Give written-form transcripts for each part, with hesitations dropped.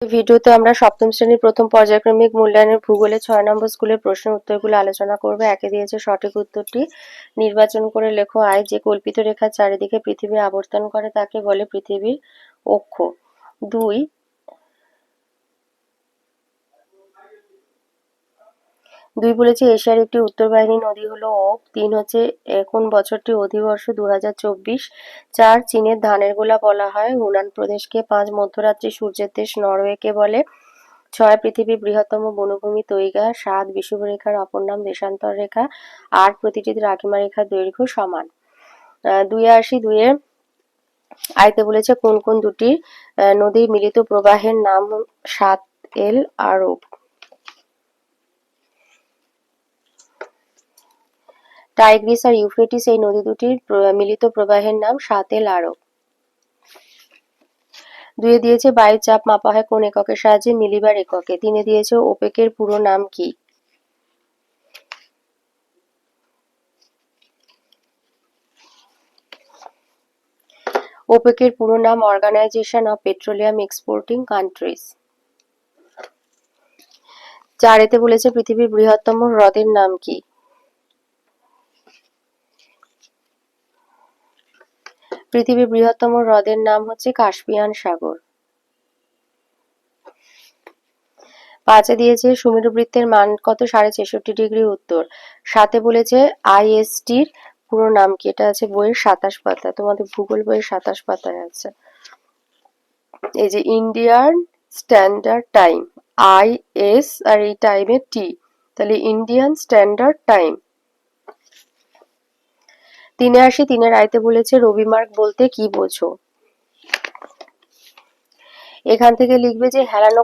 ভিডিওতে আমরা সপ্তম শ্রেণীর প্রথম পর্যায়ক্রমিক মূল্যায়নের ভূগোলে ৬ নম্বর স্কুলের প্রশ্নের উত্তরগুলো আলোচনা করব। একে দিয়েছে সঠিক উত্তরটি নির্বাচন করে লেখো। আয় যে কল্পিত রেখার চারিদিকে পৃথিবী আবর্তন করে তাকে বলে পৃথিবীর অক্ষ। 2 বলেছে এশিয়ার একটি উত্তরবাহিনী নদী হলো ওব। 3 হচ্ছে কোন বছরটি অধিবর্ষ 2024। 4 চীনের ধানের গোলা বলা হয় হুনান প্রদেশকে। 5 মধ্যরাত্রি সূর্যের দেশ নরওয়েকে বলে। 6 পৃথিবীর বৃহত্তম বনভূমি তৈগা। 7 বিষুবরেখার অপর নাম দেশান্তর রেখা। 8 প্রতিটি দ্রাঘিমা রেখার দৈর্ঘ্য সমান। 2 আসি। 2 আইতে বলেছে কোন কোন দুটি নদীর মিলিত প্রবাহের নাম সাত-এল আরব। টাইগ্রিস আর ইউফ্রেটিস এই নদী দুটির মিলিত প্রবাহের নাম সাত-এল আরব। 2 দিয়েছে বায়ুর চাপ মাপা হয় কোন এককের সাহায্যে? মিলিবার এককে। 3 দিয়েছে ওপেকের পুরো নাম কি? ওপেকের পুরো নাম organisation of petroleum exporting countries. 4 বলেছে পৃথিবীর বৃহত্তম হ্রদের নাম কি? পৃথিবীর বৃহত্তম হ্রদের নাম হচ্ছে কাস্পিয়ান সাগর। 5 দিয়েছে সুমেরুবৃত্তের মান কত? 66.5 উত্তর। 7 বলেছে আইএসটির পুরো নাম কি? এটা আছে বইয়ের 27 পাতা, তোমাদের ভূগোল বইয়ের 27 পাতায় আছে। এই যে ইন্ডিয়ান স্ট্যান্ডার্ড টাইম, আইএস আর এই টাইমে টি, তাহলে ইন্ডিয়ান স্ট্যান্ডার্ড টাইম। 3 আসি। 3 আইতে বলেছে রবিমার্ক বলতে কি বোঝো? এখান থেকে লিখবে যে হেলানো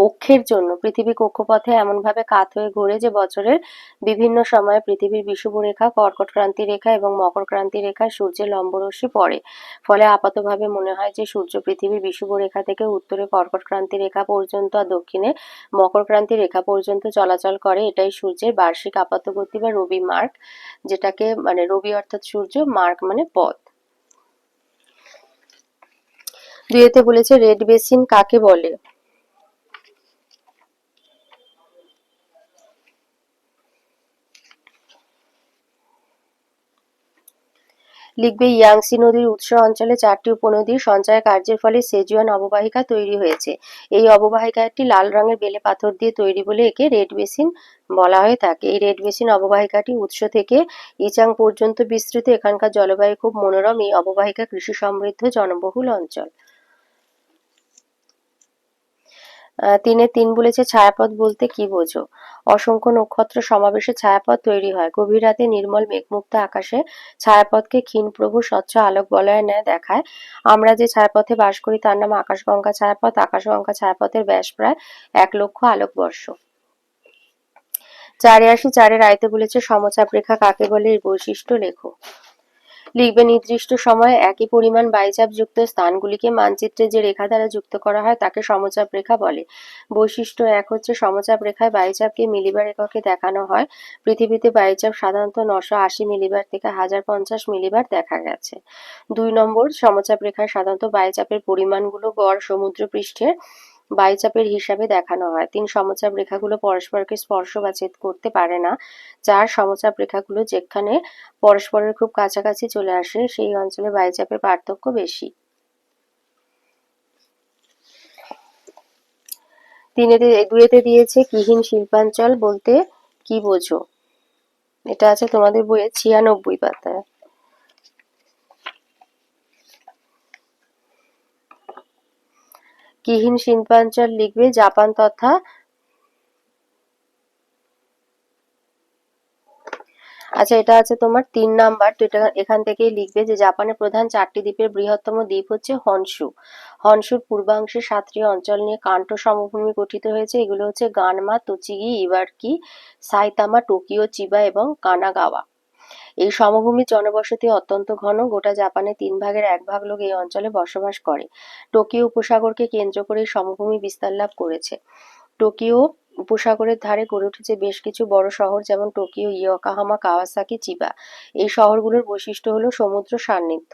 অক্ষের জন্য পৃথিবী কক্ষপথে এমনভাবে কাত হয়ে ঘোরে যে বছরের বিভিন্ন সময়ে পৃথিবীর বিষুবরেখা, কর্কট ক্রান্তি রেখা এবং মকর ক্রান্তি রেখায় সূর্যের লম্বরশ্মি পড়ে। ফলে আপাতভাবে মনে হয় যে সূর্য পৃথিবীর বিষুবরেখা থেকে উত্তরে কর্কট ক্রান্তি রেখা পর্যন্ত আর দক্ষিণে মকর ক্রান্তি রেখা পর্যন্ত চলাচল করে। এটাই সূর্যের বার্ষিক আপাতগতি বা রবি মার্ক, যেটাকে মানে রবি অর্থাৎ সূর্য, মার্ক মানে পথ। 2 বলেছে রেড বেসিন কাকে বলে? লিখবে ইয়াংসি নদীর উৎস অঞ্চলে 4টি উপনদীর সঞ্চয় কার্যের ফলে সেজুয়ান অববাহিকা তৈরি হয়েছে। এই অববাহিকা একটি লাল রঙের বেলে পাথর দিয়ে তৈরি বলে একে রেড বেসিন বলা হয়ে থাকে। এই রেড বেসিন অববাহিকাটি উৎস থেকে ইচাং পর্যন্ত বিস্তৃত। এখানকার জলবায়ু খুব মনোরম। এই অববাহিকা কৃষি সমৃদ্ধ জনবহুল অঞ্চল। 3 বলেছে ছায়াপথ বলতে কি বোঝো? অসংখ্য নক্ষত্র সমাবেশে ছায়াপথ তৈরি হয়। গভীর রাতে নির্মল মেঘমুক্ত আকাশে ছায়াপথকে ক্ষীণপ্রভু স্বচ্ছ আলোক বলয়ের ন্যায় দেখায়। আমরা যে ছায়াপথে বাস করি তার নাম আকাশগঙ্গা ছায়াপথ। আকাশগঙ্গা ছায়াপথের ব্যাস প্রায় 1,00,000 আলোকবর্ষ। 4 আসি। 4 আয়তে বলেছে সমচাপ রেখা কাকে বলে? এর বৈশিষ্ট্য লেখো। লিখবে নির্দিষ্ট সময়ে একই পরিমাণ বায়ুচাপযুক্ত স্থানগুলিকে মানচিত্রে যে রেখা দ্বারা যুক্ত করা হয় তাকে সমচাপ রেখা বলে। বৈশিষ্ট্য 1 হচ্ছে সমচাপ রেখায় বায়ুচাপকে মিলিবার এককে দেখানো হয়। পৃথিবীতে বায়ুচাপ সাধারণত 980 মিলিবার থেকে 1050 মিলিবার দেখা গেছে। 2 নম্বর সমচাপ রেখায় সাধারণত বায়ুচাপের পরিমাণগুলো গড় সমুদ্রপৃষ্ঠের বায়ুচাপের হিসাবে দেখানো হয়। 3 সমচাপ রেখাগুলো পরস্পরকে স্পর্শ বা ছেদ করতে পারে না। 4 সমচাপ রেখাগুলো যেখানে পরস্পরের খুব কাছাকাছি চলে আসে সেই অঞ্চলে বায়ুচাপের পার্থক্য বেশি। 2 দিয়েছে কিহীন শিল্পাঞ্চল বলতে কি বোঝো? এটা আছে তোমাদের বইয়ে 96 পাতায়। কিহীন শিল্পাঞ্চল লিখবে জাপান তথা আচ্ছা, এটা আছে তোমার 3 নাম্বার। তো এটা এখান থেকেই লিখবে যে জাপানের প্রধান 4টি দ্বীপের বৃহত্তম দ্বীপ হচ্ছে হনশু। হনশুর পূর্বাংশে 7টি অঞ্চল নিয়ে কান্টো সমভূমি গঠিত হয়েছে। এগুলো হচ্ছে গানমা, তোচিগি, ইবারকি, সাইতামা, টোকিও, চিবা এবং কানাগাওয়া। এই সমভূমির জনবসতি অত্যন্ত ঘন। গোটা জাপানের 3 ভাগের 1 ভাগ লোক এই অঞ্চলে বসবাস করে। টোকিও উপসাগরকে কেন্দ্র করে এই সমভূমি বিস্তার লাভ করেছে। টোকিও উপসাগরের ধারে গড়ে উঠেছে বেশ কিছু বড় শহর যেমন টোকিও, ইয়োকাহামা, কাওয়াসাকি, চিবা। এই শহরগুলোর বৈশিষ্ট্য হলো সমুদ্র সান্নিধ্য।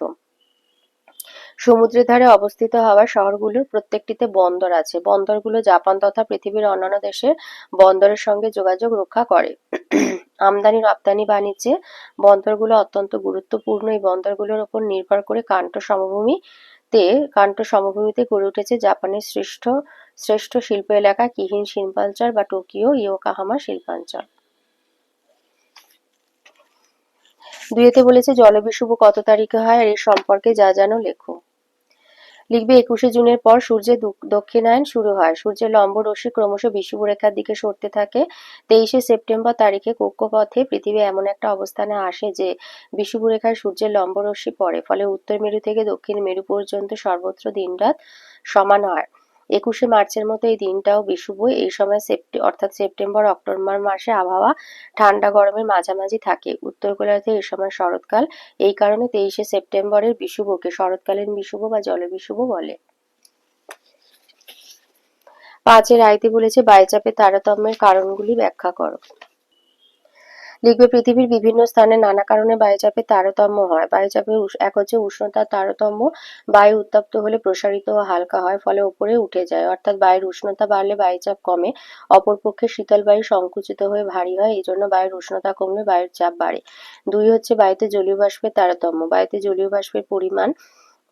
সমুদ্রের ধারে অবস্থিত হওয়া শহরগুলোর প্রত্যেকটিতে বন্দর আছে। বন্দরগুলো জাপান তথা পৃথিবীর অন্যান্য দেশের বন্দরের সঙ্গে যোগাযোগ রক্ষা করে। আমদানি রপ্তানি বাণিজ্যে বন্দরগুলো অত্যন্ত গুরুত্বপূর্ণ। এই বন্দরগুলোর উপর নির্ভর করে কান্টো সমভূমিতে গড়ে উঠেছে জাপানের শ্রেষ্ঠ শ্রেষ্ঠ শিল্প এলাকা কিহিন শিল্পাঞ্চল বা টোকিও ইয়োকাহামা শিল্পাঞ্চল। দুইতে বলেছে জলবিষুব কত তারিখে হয় আর এর সম্পর্কে যা জানো লেখো। লিখবে 21শে জুনের পর সূর্যের দক্ষিণায়ন শুরু হয়। সূর্যের লম্ব রশ্মি ক্রমশ বিষুবরেখার দিকে সরতে থাকে। 23শে সেপ্টেম্বর তারিখে কক্ষপথে পৃথিবী এমন একটা অবস্থানে আসে যে বিষুবরেখায় সূর্যের লম্ব রশ্মি পড়ে। ফলে উত্তর মেরু থেকে দক্ষিণ মেরু পর্যন্ত সর্বত্র দিনরাত সমান হয়। 21শে মার্চের মতো এই দিনটাও বিষুব। এই সময় অর্থাৎ সেপ্টেম্বর অক্টোবর মাসে আবহাওয়া ঠান্ডা গরমের মাঝামাঝি থাকে। উত্তর গোলার্ধে এই সময় শরৎকাল। এই কারণে 23শে সেপ্টেম্বরের বিষুবকে শরৎকালীন বিষুব বা জলবিষুব বলে। 5 আইতে বলেছে বায়ুচাপের তারতম্যের কারণগুলি ব্যাখ্যা করো। লিখবে পৃথিবীর বিভিন্ন স্থানে নানা কারণে বায়ুচাপের তারতম্য হয়। বায়ুচাপের এক হচ্ছে উষ্ণতার তারতম্য। বায়ু উত্তপ্ত হলে প্রসারিত ও হালকা হয়, ফলে উপরে উঠে যায়, অর্থাৎ বায়ুর উষ্ণতা বাড়লে বায়ুচাপ কমে। অপরপক্ষে শীতল বায়ু সংকুচিত হয়ে ভারী হয়, এই জন্য বায়ুর উষ্ণতা কমলে বায়ুর চাপ বাড়ে। 2 হচ্ছে বায়ুতে জলীয় বাষ্পের তারতম্য। বায়ুতে জলীয় বাষ্পের পরিমাণ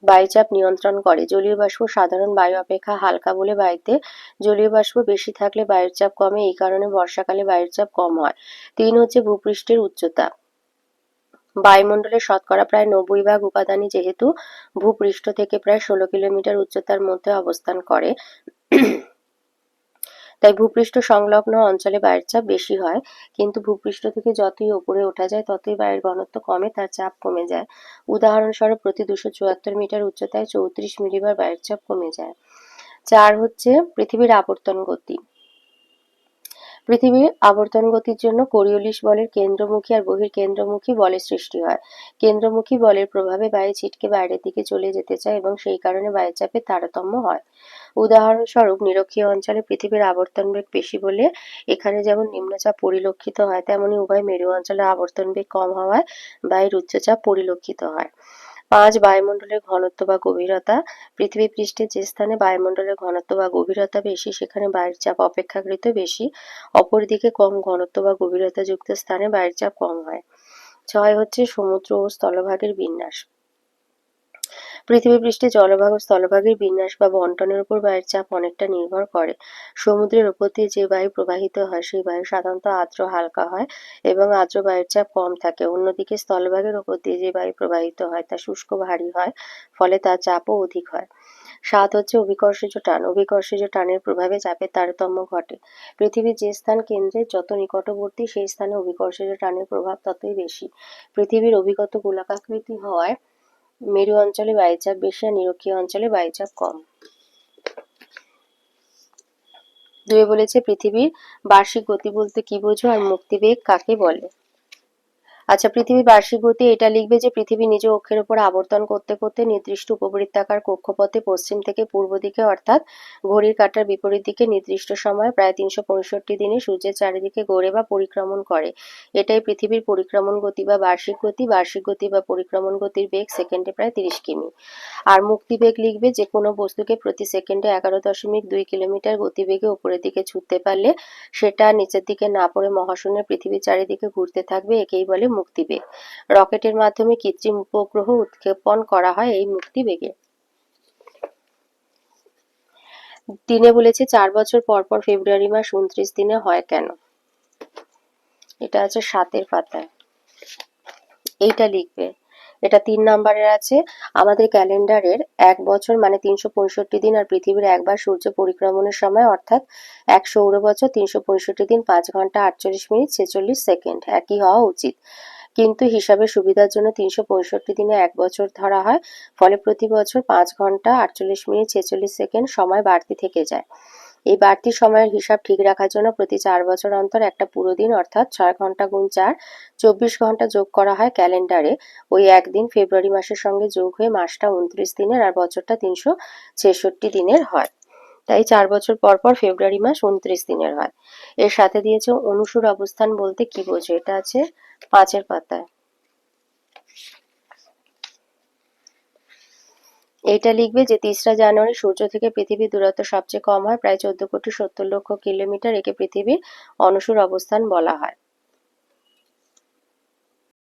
বায়ুচাপ নিয়ন্ত্রণ করে। জলীয় বাষ্প সাধারণ বায়ু অপেক্ষা হালকা বলে বায়ুতে জলীয় বাষ্প বেশি থাকলে বায়ুর চাপ কমে। এই কারণে বর্ষাকালে বায়ুর চাপ কম হয়। 3 হচ্ছে ভূপৃষ্ঠের উচ্চতা। বায়ুমণ্ডলের শতকরা প্রায় 90 ভাগ উপাদানই যেহেতু ভূপৃষ্ঠ থেকে প্রায় 16 কিলোমিটার উচ্চতার মধ্যে অবস্থান করে, তাই ভূপৃষ্ঠ সংলগ্ন অঞ্চলে বায়ুর চাপ বেশি হয়। কিন্তু ভূপৃষ্ঠ থেকে যতই উপরে ওঠা যায় ততই বায়ুর ঘনত্ব কমে, তার চাপ কমে যায়। উদাহরণস্বরূপ প্রতি 274 মিটার উচ্চতায় 34 মিলিবার বায়ুর চাপ কমে যায়। 4 হচ্ছে পৃথিবীর আবর্তন গতি। পৃথিবীর আবর্তন গতির জন্য কোরিওলিস বলের কেন্দ্রমুখী আর বহির্কেন্দ্রমুখী বলের সৃষ্টি হয়। কেন্দ্রমুখী বলের প্রভাবে বায়ু ছিটকে বাইরের দিকে চলে যেতে চায় এবং সেই কারণে বায়ুচাপের তারতম্য হয়। উদাহরণস্বরূপ নিরক্ষীয় অঞ্চলে পৃথিবীর আবর্তন বেগ বেশি বলে এখানে যেমন নিম্নচাপ পরিলক্ষিত হয়, তেমনি উভয় মেরু অঞ্চলে আবর্তন বেগ কম হওয়ায় বায়ুর উচ্চচাপ পরিলক্ষিত হয়। 5 বায়ুমণ্ডলের ঘনত্ব বা গভীরতা। পৃথিবী পৃষ্ঠে যে স্থানে বায়ুমণ্ডলের ঘনত্ব বা গভীরতা বেশি সেখানে বায়ুর চাপ অপেক্ষাকৃত বেশি। অপরদিকে কম ঘনত্ব বা গভীরতাযুক্ত স্থানে বায়ুর চাপ কম হয়। 6 হচ্ছে সমুদ্র ও স্থলভাগের বিন্যাস। পৃথিবী পৃষ্ঠে জলভাগ ও স্থলভাগের বিন্যাস বা বণ্টনের উপর বায়ুর চাপ অনেকটা নির্ভর করে। সমুদ্রের উপর দিয়ে যে বায়ু প্রবাহিত হয় সেই বায়ু সাধারণত আর্দ্র হালকা হয় এবং আর্দ্র বায়ুর চাপ কম থাকে। অন্যদিকে স্থলভাগের উপর দিয়ে যে বায়ু প্রবাহিত হয় তা শুষ্ক ভারী হয়, ফলে তার চাপও অধিক হয়। 7 হচ্ছে অভিকর্ষজ টান। অভিকর্ষজ টানের প্রভাবে চাপের তারতম্য ঘটে। পৃথিবীর যে স্থান কেন্দ্রের যত নিকটবর্তী সেই স্থানে অভিকর্ষজ টানের প্রভাব ততই বেশি। পৃথিবীর অভিগত গোলাকাকৃতি হওয়ায় মেরু অঞ্চলে বায়ুচাপ বেশি আর নিরক্ষীয় অঞ্চলে বায়ুচাপ কম। 2 বলেছে পৃথিবীর বার্ষিক গতি বলতে কি বোঝো আর মুক্তিবেগ কাকে বলে। আচ্ছা, পৃথিবীর বার্ষিক গতি এটা লিখবে যে পৃথিবী নিজ অক্ষের উপর আবর্তন করতে করতে নির্দিষ্ট উপবৃত্তাকার কক্ষপথে পশ্চিম থেকে পূর্ব দিকে অর্থাৎ ঘড়ির কাঁটার বিপরীত দিকে নির্দিষ্ট সময়ে প্রায় 365 দিনে সূর্যের চারিদিকে ঘোরে বা পরিক্রমণ করে। এটাই পৃথিবীর পরিক্রমণ গতি বা বার্ষিক গতি। বার্ষিক গতি বা পরিক্রমণ গতির বেগ সেকেন্ডে প্রায় 30 কিমি। আর মুক্তিবেগ লিখবে যে কোনো বস্তুকে প্রতি সেকেন্ডে 11.2 কিলোমিটার গতিবেগে উপরের দিকে ছুটতে পারলে সেটা নিচের দিকে না পড়ে মহাশূন্যে পৃথিবীর চারিদিকে ঘুরতে থাকবে, একেই বলে মুক্তিবেগ। রকেটের মাধ্যমে কৃত্রিম উপগ্রহ উৎক্ষেপণ করা হয় এই মুক্তিবেগে। 3 বলেছে 4 বছর পর পর ফেব্রুয়ারি মাস 29 দিনে হয় কেন। এটা আছে 7 পাতায়। এইটা লিখবে, এটা 3 নম্বরের আছে। আমাদের ক্যালেন্ডারের 1 বছর মানে 365 দিন আর পৃথিবীর একবার সূর্য পরিক্রমণের সময় অর্থাৎ 1 সৌর বছর 365 দিন 5 ঘন্টা 48 মিনিট 46 সেকেন্ড একই হওয়া উচিত, কিন্তু হিসাবের সুবিধার জন্য 365 দিনে 1 বছর ধরা হয়, ফলে প্রতি বছর 5 ঘন্টা 48 মিনিট 46 সেকেন্ড সময় বাড়তি থেকে যায়। এই বাড়তি সময়ের হিসাব ঠিক রাখার জন্য প্রতি 4 বছর অন্তর একটা পুরো দিন অর্থাৎ 6 ঘন্টা গুণ 4 24 ঘন্টা যোগ করা হয় ক্যালেন্ডারে। ওই একদিন ফেব্রুয়ারি মাসের সঙ্গে যোগ হয়ে মাসটা 29 দিনের আর বছরটা 366 দিনের হয়। তাই 4 বছর পর পর ফেব্রুয়ারি মাস 29 দিনের হয়। এর সাথে দিয়েছে অনুসুর অবস্থান বলতে কি বোঝো, এটা আছে 5 পাতায়। এইটা লিখবে যে ৩রা জানুয়ারি সূর্য থেকে পৃথিবীর দূরত্ব সবচেয়ে কম হয়, প্রায় ১৪,৭০,০০,০০০ কিলোমিটার। একে পৃথিবীর অনসূর অবস্থান বলা হয়।